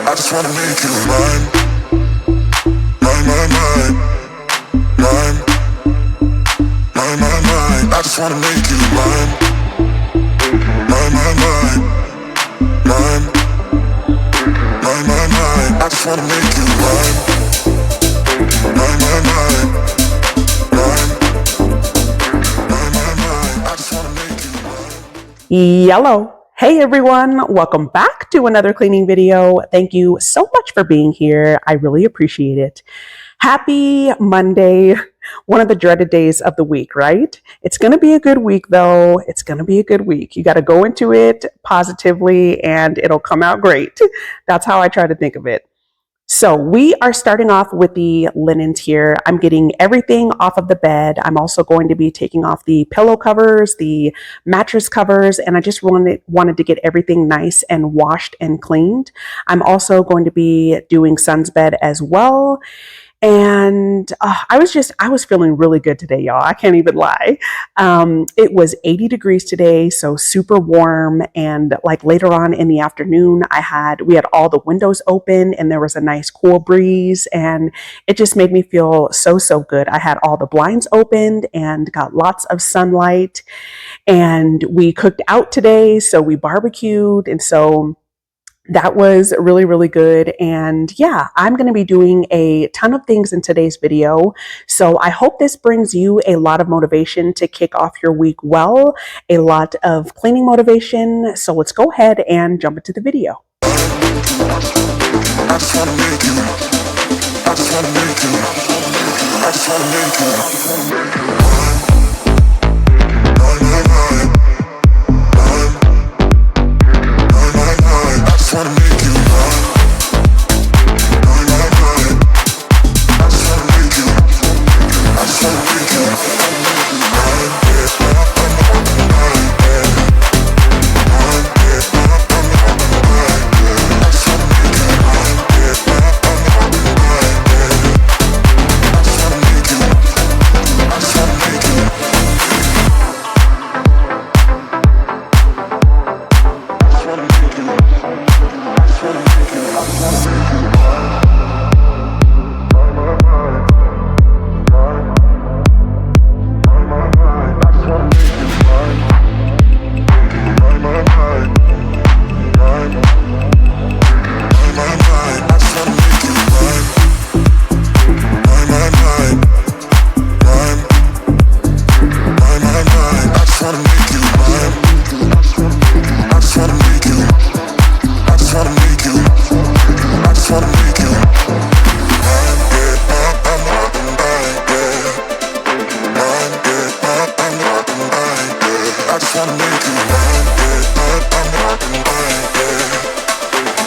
I just wanna make you mine, mine, mine, mine, mine, mine, mine, mine. I just wanna make you mine, mine, mine, mine, mine, mine, mine, mine. I just wanna make you mine, mine, mine, mine, mine, mine, mine, mine. I just wanna make you mine. Yellow. Hey everyone, welcome back to another cleaning video. Thank you so much for being here. I really appreciate it. Happy Monday, one of the dreaded days of the week, right? It's going to be a good week though. It's going to be a good week. You got to go into it positively and it'll come out great. That's how I try to think of it. So we are starting off with the linens here. I'm getting everything off of the bed. I'm also going to be taking off the pillow covers, the mattress covers, and I just wanted to get everything nice and washed and cleaned. I'm also going to be doing Son's bed as well. And I was feeling really good today, y'all. I can't even lie. It was 80 degrees today, so super warm. And like later on in the afternoon, we had all the windows open and there was a nice cool breeze and it just made me feel so good. I had all the blinds opened and got lots of sunlight, and we cooked out today. So we barbecued, and so that was really good. And yeah, I'm going to be doing a ton of things in today's video. So I hope this brings you a lot of motivation to kick off your week well, a lot of cleaning motivation. So let's go ahead and jump into the video. I just wanna make you, I just wanna make you, I just wanna make you, I just wanna make you mine, mine, mine, mine, mine, mine, mine. I just wanna make you mine, mine, mine, mine.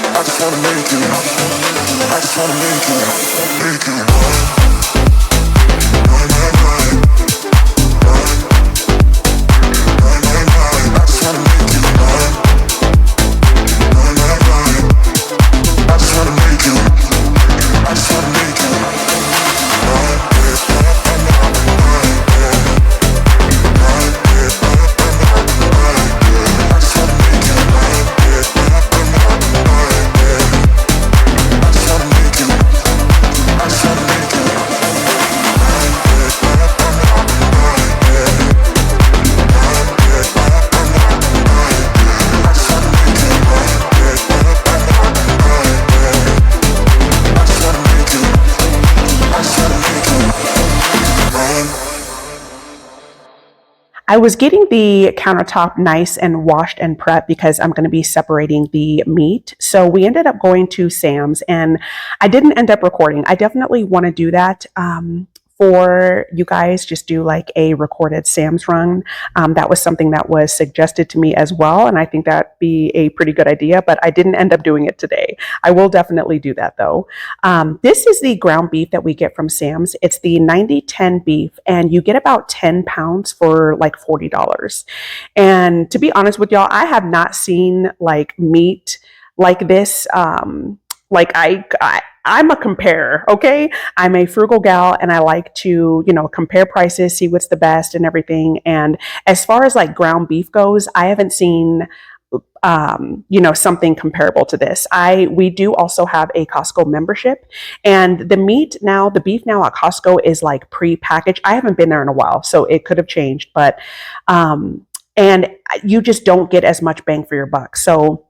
I just wanna make you, I just wanna make you mine, yeah, mine, yeah, mine, yeah, mine, yeah, mine, yeah. I just wanna make you mine, yeah, mine, yeah. I just wanna make you, I just wanna make you. I was getting the countertop nice and washed and prepped because I'm going to be separating the meat. So we ended up going to Sam's, and I didn't end up recording. I definitely want to do that for you guys, just do like a recorded Sam's run. That was something that was suggested to me as well, and I think that'd be a pretty good idea, but I didn't end up doing it today. I will definitely do that though. This is the ground beef that we get from Sam's. It's the 90-10 beef, and you get about 10 pounds for like $40. And to be honest with y'all, I have not seen like meat like this. Like I'm a comparer, okay? I'm a frugal gal and I like to, compare prices, see what's the best and everything. And as far as like ground beef goes, I haven't seen something comparable to this. We do also have a Costco membership, and the beef now at Costco is like pre-packaged. I haven't been there in a while, so it could have changed, but and you just don't get as much bang for your buck. So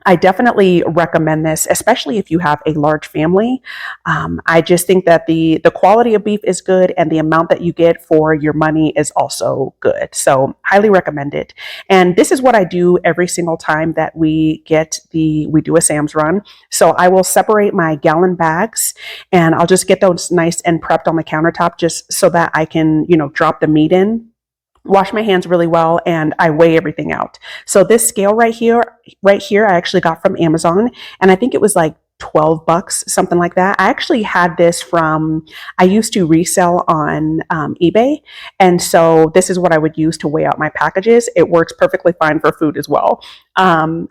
I definitely recommend this, especially if you have a large family. I just think that the quality of beef is good, and the amount that you get for your money is also good. So highly recommend it. And this is what I do every single time that we do a Sam's run. So I will separate my gallon bags, and I'll just get those nice and prepped on the countertop, just so that I can, drop the meat in, wash my hands really well, and I weigh everything out. So this scale right here, I actually got from Amazon, and I think it was like $12, something like that. I actually had this I used to resell on eBay. And so this is what I would use to weigh out my packages. It works perfectly fine for food as well.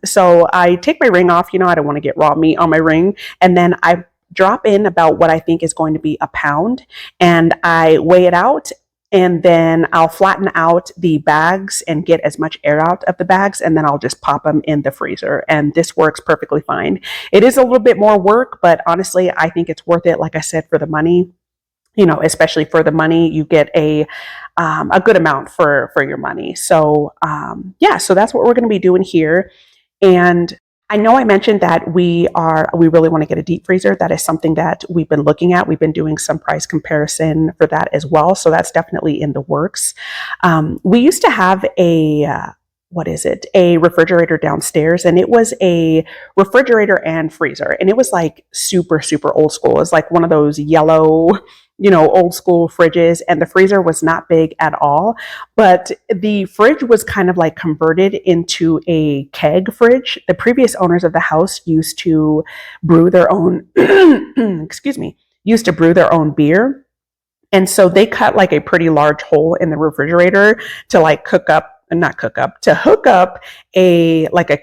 So I take my ring off, I don't want to get raw meat on my ring. And then I drop in about what I think is going to be a pound, and I weigh it out. And then I'll flatten out the bags and get as much air out of the bags, and then I'll just pop them in the freezer. And this works perfectly fine. It is a little bit more work, but honestly, I think it's worth it. Like I said, for the money, especially for the money, you get a good amount for your money. So so that's what we're going to be doing here. And I know I mentioned that we really want to get a deep freezer. That is something that we've been looking at. We've been doing some price comparison for that as well. So that's definitely in the works. We used to have a refrigerator downstairs, and it was a refrigerator and freezer. And it was like super, super old school. It was like one of those yellow, old school fridges, and the freezer was not big at all, but the fridge was kind of like converted into a keg fridge. The previous owners of the house used to brew their own, used to brew their own beer. And so they cut like a pretty large hole in the refrigerator to like hook up a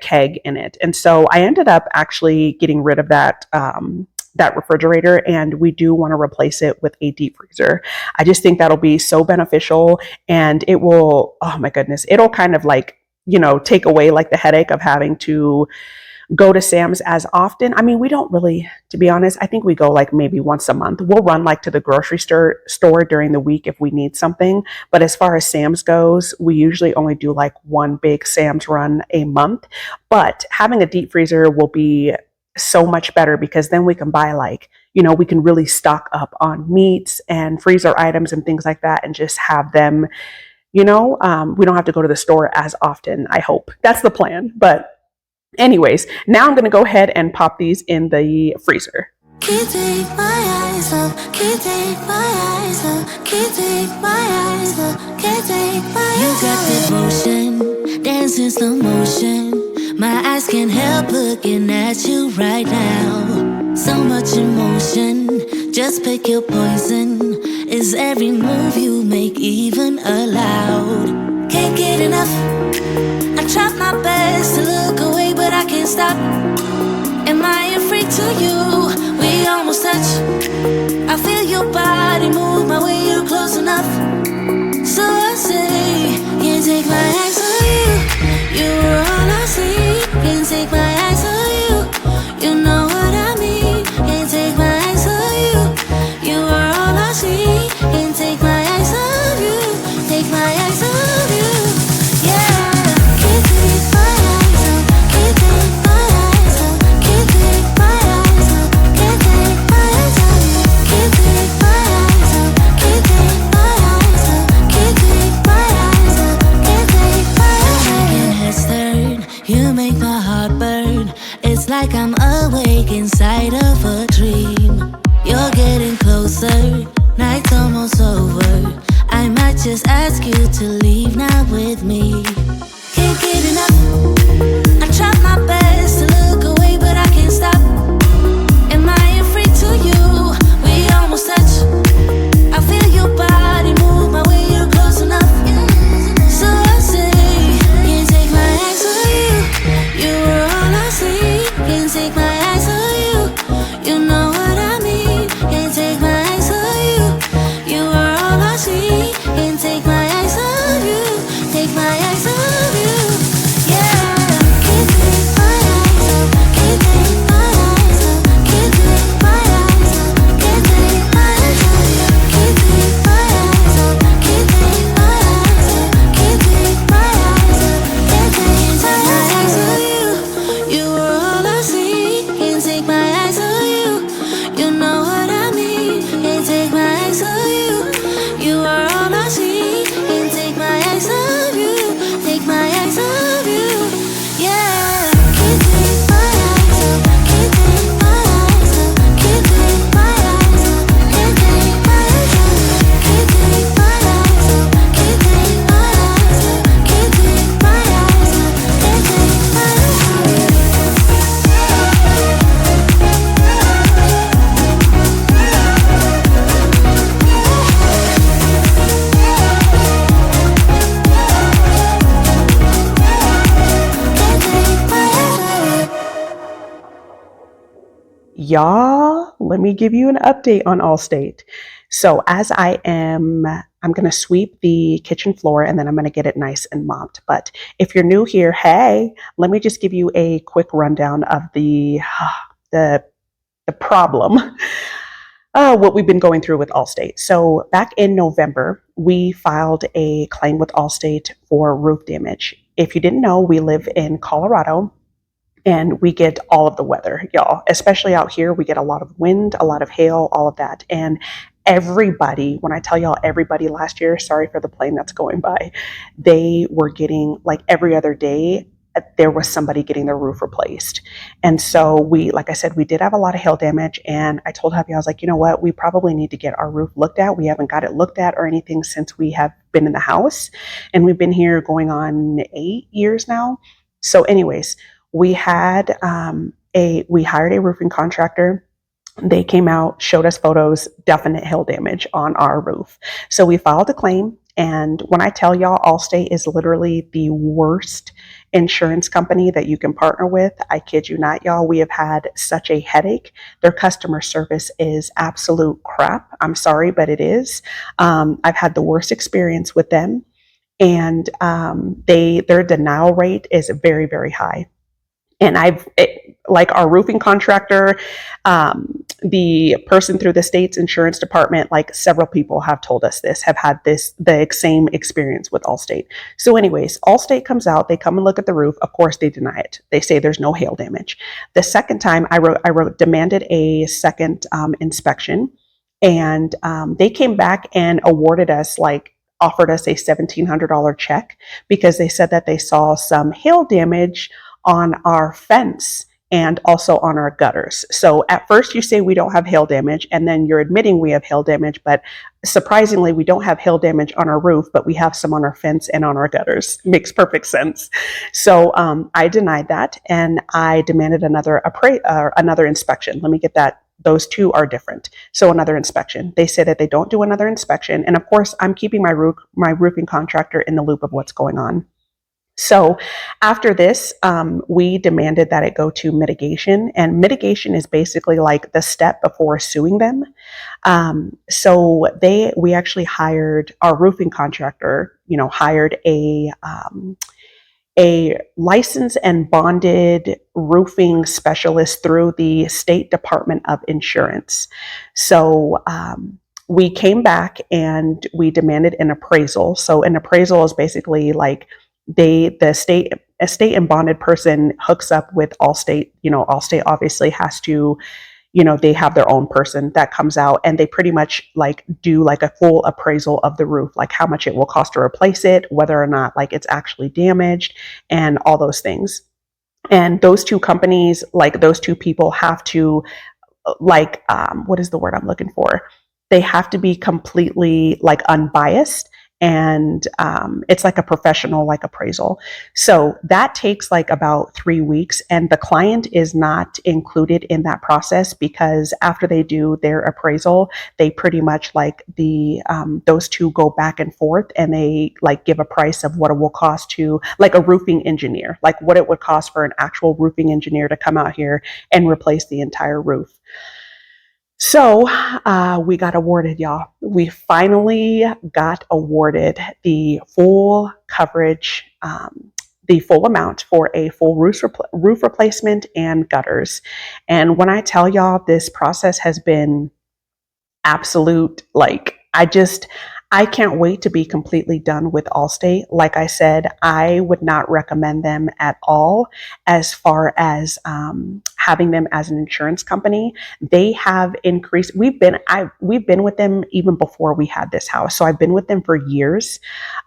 keg in it. And so I ended up actually getting rid of that refrigerator, and we do want to replace it with a deep freezer. I just think that'll be so beneficial, and it will, oh my goodness, it'll kind of like, take away like the headache of having to go to Sam's as often. I mean, we don't really, to be honest, I think we go like maybe once a month. We'll run like to the grocery store during the week if we need something. But as far as Sam's goes, we usually only do like one big Sam's run a month. But having a deep freezer will be so much better, because then we can buy we can really stock up on meats and freezer items and things like that, and just have them, we don't have to go to the store as often. I hope that's the plan. But anyways, now I'm going to go ahead and pop these in the freezer. Can't take my eyes off, can't take my eyes off, can't take my eyes off, can't take my eyes off. You got devotion, dancing slow motion. My eyes can't help looking at you right now. So much emotion, just pick your poison. Is every move you make even allowed? Can't get enough. I try my best to look away, but I can't stop. Am I a freak to you? We almost touch. I feel your body move my way, you're close enough. So I say, can't take my eyes on you. You were all I see. Can't take my eyes on you. You know what I mean. Can't take my eyes on you. You were all I see. Can't take my eyes on you. Take my eyes on you. Yeah. Can't take my eyes on. Can't take my eyes on. Can't take my eyes on. Can't take my eyes on you. Can't take my eyes on. Can't take my eyes on. Can't take my eyes on. Can't take my eyes on. Shaking heads turn. You make my heart burn. It's like I'm awake inside of a dream. You're getting closer, night's almost over. I might just ask you to leave now with me. Can't get enough. I try my best to look away, but I can't stop. Am I a freak to you? We almost touch. I feel your body move my way, you're close enough. So I say, can't take my eyes on you. You were all I see. Can't take my eyes on you. You know what I mean. Can't take my eyes on you. You were all I see. Can't take my eyes on you. Take my eyes on you. take my eyes off you. You know what I mean. Can't take my eyes off you. You are all I see. Can't take my eyes off you. Take my eyes off you. Yeah. Can't take my eyes off. Can't take my eyes off. Can't take my eyes off. Can't take my eyes off. Can't take my eyes off. Can't take my eyes off. Can't take my eyes off. Can't take my eyes off. Y'all, let me give you an update on Allstate. So as I'm going to sweep the kitchen floor and then I'm going to get it nice and mopped. But if you're new here, hey, let me just give you a quick rundown of the problem, what we've been going through with Allstate. So back in November, we filed a claim with Allstate for roof damage. If you didn't know, we live in Colorado. And we get all of the weather, y'all, especially out here. We get a lot of wind, a lot of hail, all of that. And everybody, when I tell y'all everybody last year, sorry for the plane that's going by, they were getting like every other day, there was somebody getting their roof replaced. And so we, like I said, we did have a lot of hail damage. And I told Happy, I was like, you know what? We probably need to get our roof looked at. We haven't got it looked at or anything since we have been in the house. And we've been here going on 8 years now. So anyways, we hired a roofing contractor. They came out, showed us photos, definite hail damage on our roof. So we filed a claim. And when I tell y'all, Allstate is literally the worst insurance company that you can partner with. I kid you not, y'all. We have had such a headache. Their customer service is absolute crap. I'm sorry, but it is. I've had the worst experience with them. And their denial rate is very, very high. And like our roofing contractor, the person through the state's insurance department, like several people have told us this, have had the same experience with Allstate. So anyways, Allstate comes out, they come and look at the roof. Of course, they deny it. They say there's no hail damage. The second time I demanded a second inspection, and they came back and offered us a $1,700 check because they said that they saw some hail damage on our fence and also on our gutters. So at first you say we don't have hail damage, and then you're admitting we have hail damage, but surprisingly we don't have hail damage on our roof, but we have some on our fence and on our gutters. Makes perfect sense. So I denied that and I demanded another inspection. Let me get that. Those two are different. So another inspection. They say that they don't do another inspection. And of course, I'm keeping my roofing contractor in the loop of what's going on. So after this, we demanded that it go to mitigation, and mitigation is basically like the step before suing them. So we actually hired our roofing contractor, hired a licensed and bonded roofing specialist through the State Department of Insurance. So we came back and we demanded an appraisal. So an appraisal is basically like a state and bonded person hooks up with Allstate. Allstate obviously has to, they have their own person that comes out, and they pretty much do a full appraisal of the roof, like how much it will cost to replace it, whether or not it's actually damaged, and all those things. And those two companies, those two people have to what is the word I'm looking for? They have to be completely unbiased. And it's like a professional appraisal. So that takes about 3 weeks, and the client is not included in that process because after they do their appraisal, they pretty much those two go back and forth, and they give a price of what it will cost to a roofing engineer, what it would cost for an actual roofing engineer to come out here and replace the entire roof. So we got awarded, y'all. We finally got awarded the full coverage, the full amount for a full roof replacement and gutters. And when I tell y'all, this process has been absolute, I can't wait to be completely done with Allstate. Like I said, I would not recommend them at all as far as having them as an insurance company. They have increased. We've been with them even before we had this house, so I've been with them for years.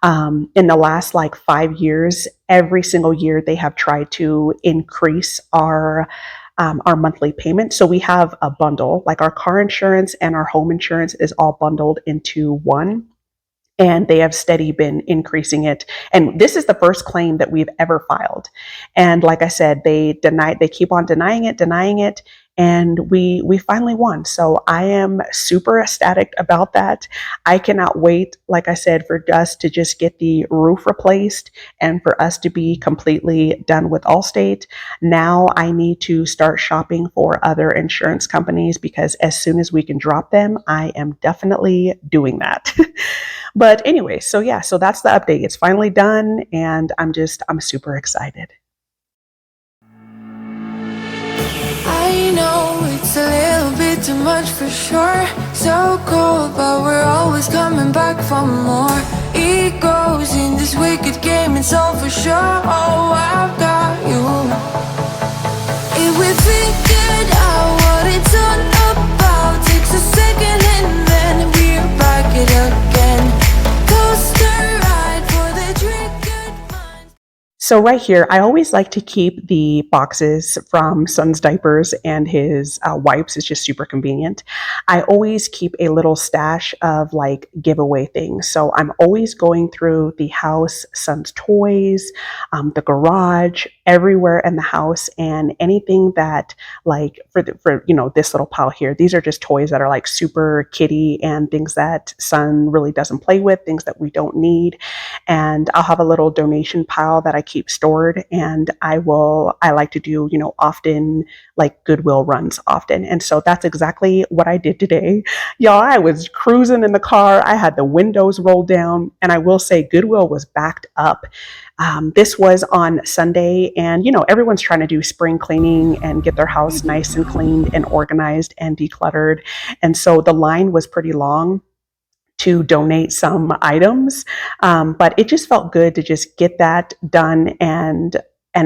In the last like 5 years, every single year they have tried to increase our monthly payment. So we have a bundle, like our car insurance and our home insurance is all bundled into one. And they have steady been increasing it. And this is the first claim that we've ever filed. And like I said, they keep on denying it, and we finally won. So I am super ecstatic about that. I cannot wait, like I said, for us to just get the roof replaced and for us to be completely done with Allstate. Now I need to start shopping for other insurance companies, because as soon as we can drop them, I am definitely doing that. But anyway, so yeah, so that's the update. It's finally done, and I'm super excited. I know it's a little bit too much for sure. So cold, but we're always coming back for more. Egos in this wicked game, it's all for sure. Oh, I've got you. If we figured out what it's all about, takes a second and then we're back it again. Coaster ride for the triggered minds. So right here, I always like to keep the boxes from Son's diapers and his wipes. It's just super convenient. I always keep a little stash of like giveaway things. So I'm always going through the house, Son's toys, the garage, everywhere in the house, and anything that like for this little pile here. These are just toys that are like super kiddie and things that Son really doesn't play with, things that we don't need. And I'll have a little donation pile that I keep stored, and I like to do, often like Goodwill runs often. And so that's exactly what I did today. Y'all, I was cruising in the car. I had the windows rolled down, and I will say Goodwill was backed up. This was on Sunday, and everyone's trying to do spring cleaning and get their house nice and cleaned and organized and decluttered. And so the line was pretty long to donate some items, but it just felt good to just get that done and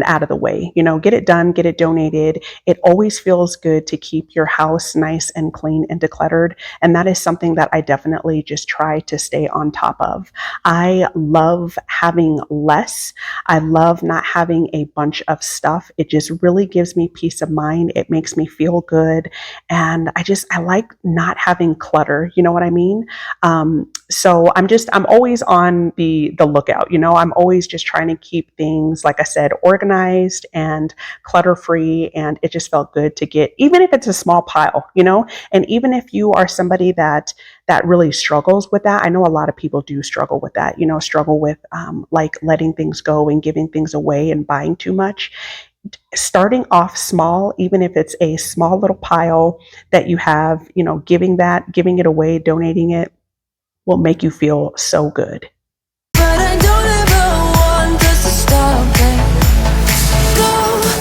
out of the way, get it done, get it donated. It always feels good to keep your house nice and clean and decluttered. And that is something that I definitely just try to stay on top of. I love having less. I love not having a bunch of stuff. It just really gives me peace of mind. It makes me feel good. And I like not having clutter. You know what I mean? So I'm always on the lookout. I'm always just trying to keep things, like I said, organized and clutter free. And it just felt good to get, even if it's a small pile, and even if you are somebody that really struggles with that. I know a lot of people do struggle with that, struggle with like letting things go and giving things away and buying too much. Starting off small, even if it's a small little pile that you have, giving it away, donating it, will make you feel so good. But I don't ever want us to stop it. Go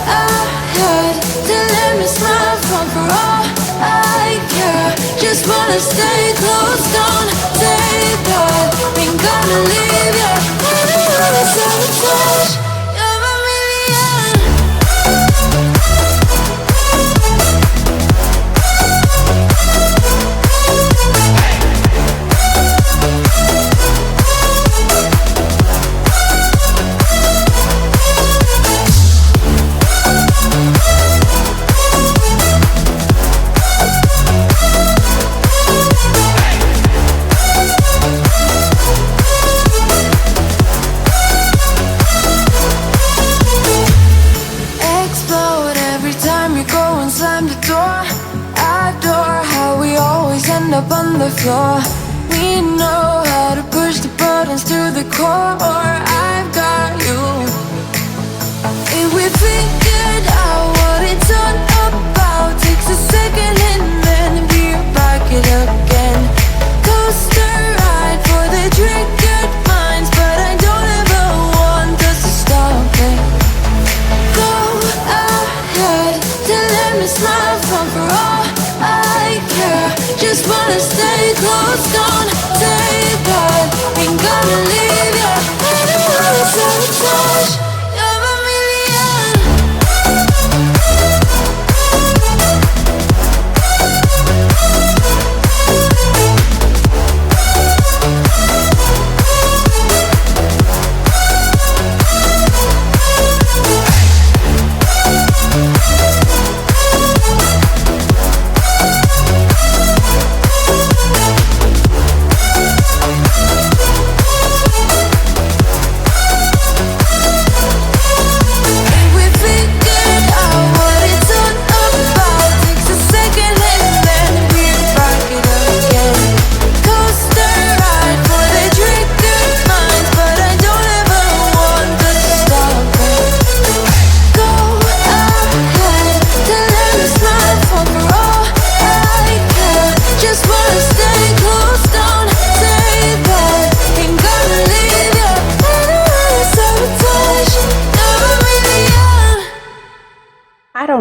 ahead, then let me smile for all I care. Just wanna stay close, don't take that. Ain't gonna leave ya. I don't wanna sabotage. You're a million. Explode every time you go and slam the door. Adore how we always end up on the floor. We know how to push the buttons to the core. I've got you. If we figured out what it's all about, takes a second and then we're back it again. Coaster ride for the triggered minds, but I don't ever want us to stop it. Go ahead, then let me smile for all I care. Just wanna stay close, don't take that.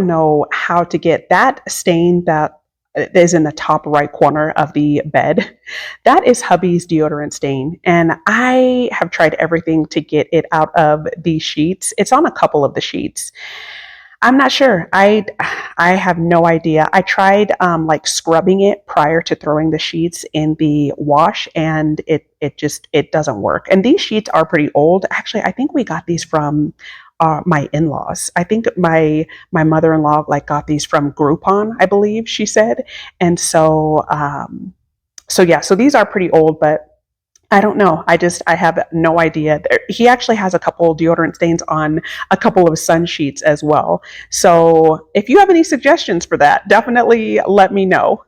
don't know how to get that stain that is in the top right corner of the bed. That is hubby's deodorant stain. And I have tried everything to get it out of these sheets. It's on a couple of the sheets. I'm not sure. I have no idea. I tried like scrubbing it prior to throwing the sheets in the wash, and it doesn't work. And these sheets are pretty old. Actually, I think we got these from my in-laws. I think my mother-in-law like got these from Groupon, I believe she said. And so so these are pretty old, but I don't know. I have no idea. He actually has a couple deodorant stains on a couple of sun sheets as well. So if you have any suggestions for that, definitely let me know.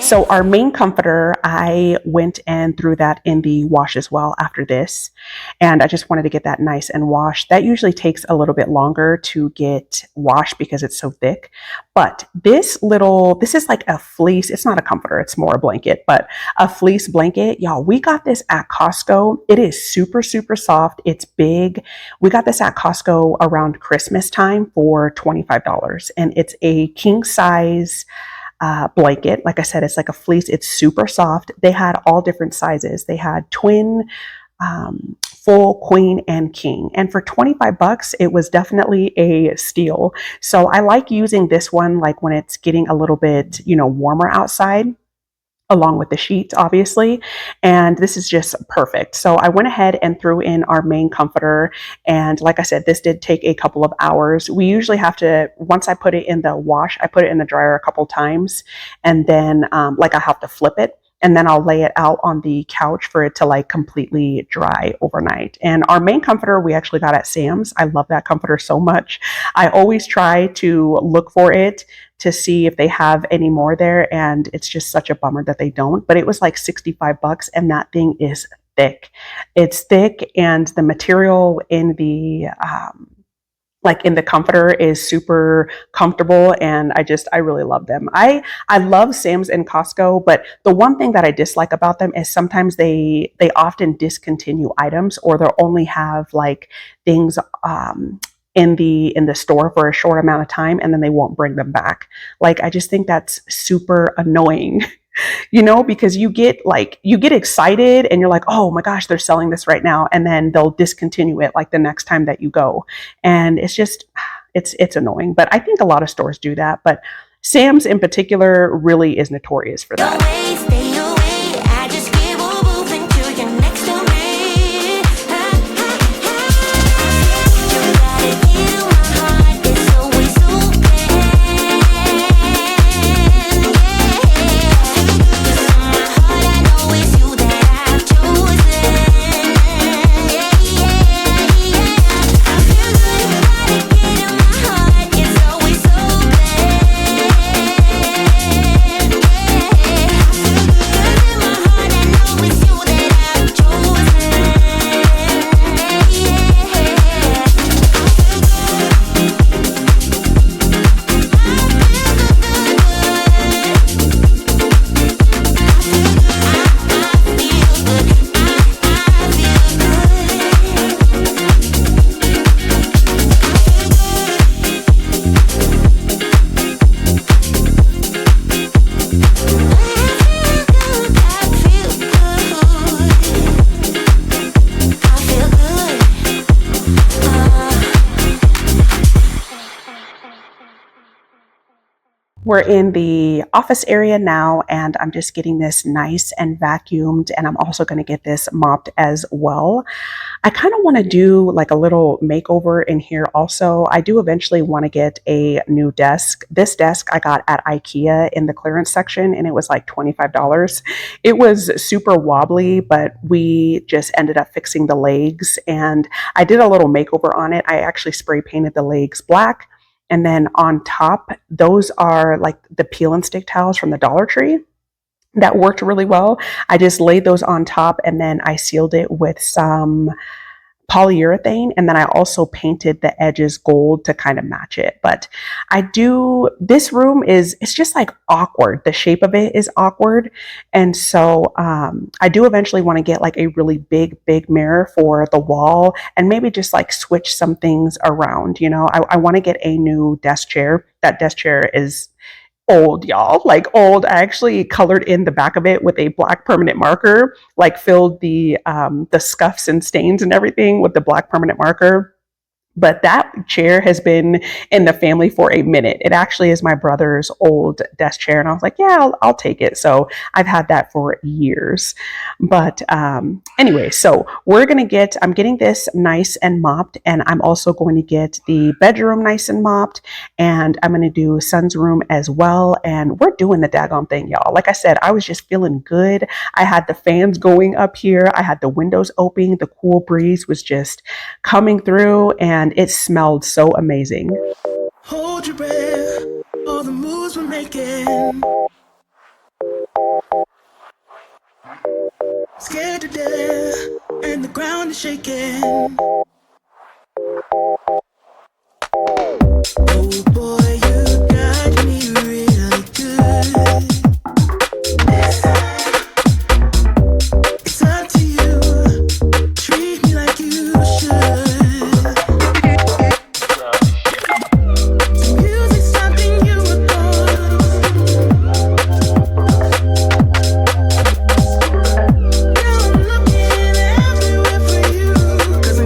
So our main comforter, I went and threw that in the wash as well after this. And I just wanted to get that nice and washed. That usually takes a little bit longer to get washed because it's so thick. But this is like a fleece. It's not a comforter, it's more a blanket, but a fleece blanket. Y'all, we got this at Costco. It is super, super soft. It's big. We got this at Costco around Christmas time for $25. And it's a king size blanket. Like I said, it's like a fleece. It's super soft. They had all different sizes. They had twin, full, queen, and king. And for $25, it was definitely a steal. So I like using this one like when it's getting a little bit, warmer outside, along with the sheets, obviously. And this is just perfect. So I went ahead and threw in our main comforter. And like I said, this did take a couple of hours. We usually have to, once I put it in the wash, I put it in the dryer a couple times. And then I have to flip it. And then I'll lay it out on the couch for it to like completely dry overnight. And our main comforter we actually got at Sam's. I love that comforter so much. I always try to look for it to see if they have any more there. And it's just such a bummer that they don't. But it was like $65 and that thing is thick. It's thick and the material in the in the comforter is super comfortable, and I really love them. I love Sam's and Costco, but the one thing that I dislike about them is sometimes they often discontinue items, or they'll only have like things in the store for a short amount of time, and then they won't bring them back. Like, I just think that's super annoying. Because you get excited and you're like, oh my gosh, they're selling this right now. And then they'll discontinue it like the next time that you go. And it's just, it's annoying. But I think a lot of stores do that. But Sam's in particular really is notorious for that. We're in the office area now, and I'm just getting this nice and vacuumed, and I'm also going to get this mopped as well. I kind of want to do like a little makeover in here also. I do eventually want to get a new desk. This desk I got at IKEA in the clearance section, and it was like $25. It was super wobbly, but we just ended up fixing the legs, and I did a little makeover on it. I actually spray painted the legs black. And then on top, those are like the peel and stick towels from the Dollar Tree that worked really well. I just laid those on top, and then I sealed it with some polyurethane, and then I also painted the edges gold to kind of match it. But this room it's just like awkward. The shape of it is awkward. And so I do eventually want to get like a really big mirror for the wall, and maybe just like switch some things around. I want to get a new desk chair. That desk chair is old, y'all, like old. I actually colored in the back of it with a black permanent marker, like filled the scuffs and stains and everything with the black permanent marker. But that chair has been in the family for a minute. It actually is my brother's old desk chair, and I was like, yeah, I'll take it. So I've had that for years. But anyway, so I'm getting this nice and mopped, and I'm also going to get the bedroom nice and mopped, and I'm going to do son's room as well. And we're doing the daggone thing, y'all. Like I said, I was just feeling good. I had the fans going up here. I had the windows open. The cool breeze was just coming through, and it smelled so amazing. Hold your breath, all the moves we're making. Scared to death, and the ground is shaking. Oh boy, you got me really good. It's up to you, treat me like you should.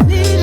Need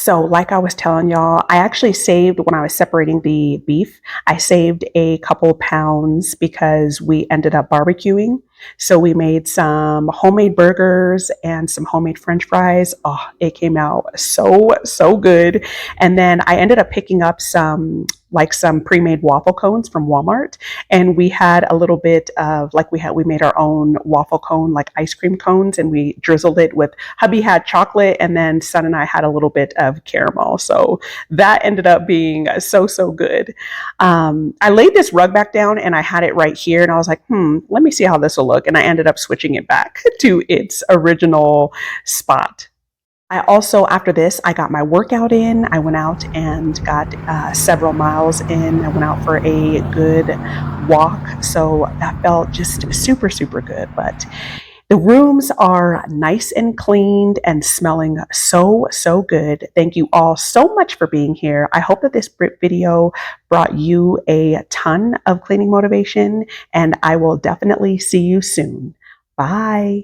So, like I was telling y'all, I actually saved when I was separating the beef, I saved a couple pounds because we ended up barbecuing. So, we made some homemade burgers and some homemade French fries. Oh, it came out so good. And then I ended up picking up some pre-made waffle cones from Walmart, and we had a little bit of we made our own waffle cone, like ice cream cones, and we drizzled it with, hubby had chocolate, and then son and I had a little bit of caramel. So that ended up being so good. I laid this rug back down and I had it right here, and I was like, let me see how this will look, and I ended up switching it back to its original spot. I also, after this, I got my workout in. I went out and got several miles in. I went out for a good walk. So that felt just super good. But the rooms are nice and cleaned and smelling so good. Thank you all so much for being here. I hope that this video brought you a ton of cleaning motivation, and I will definitely see you soon. Bye.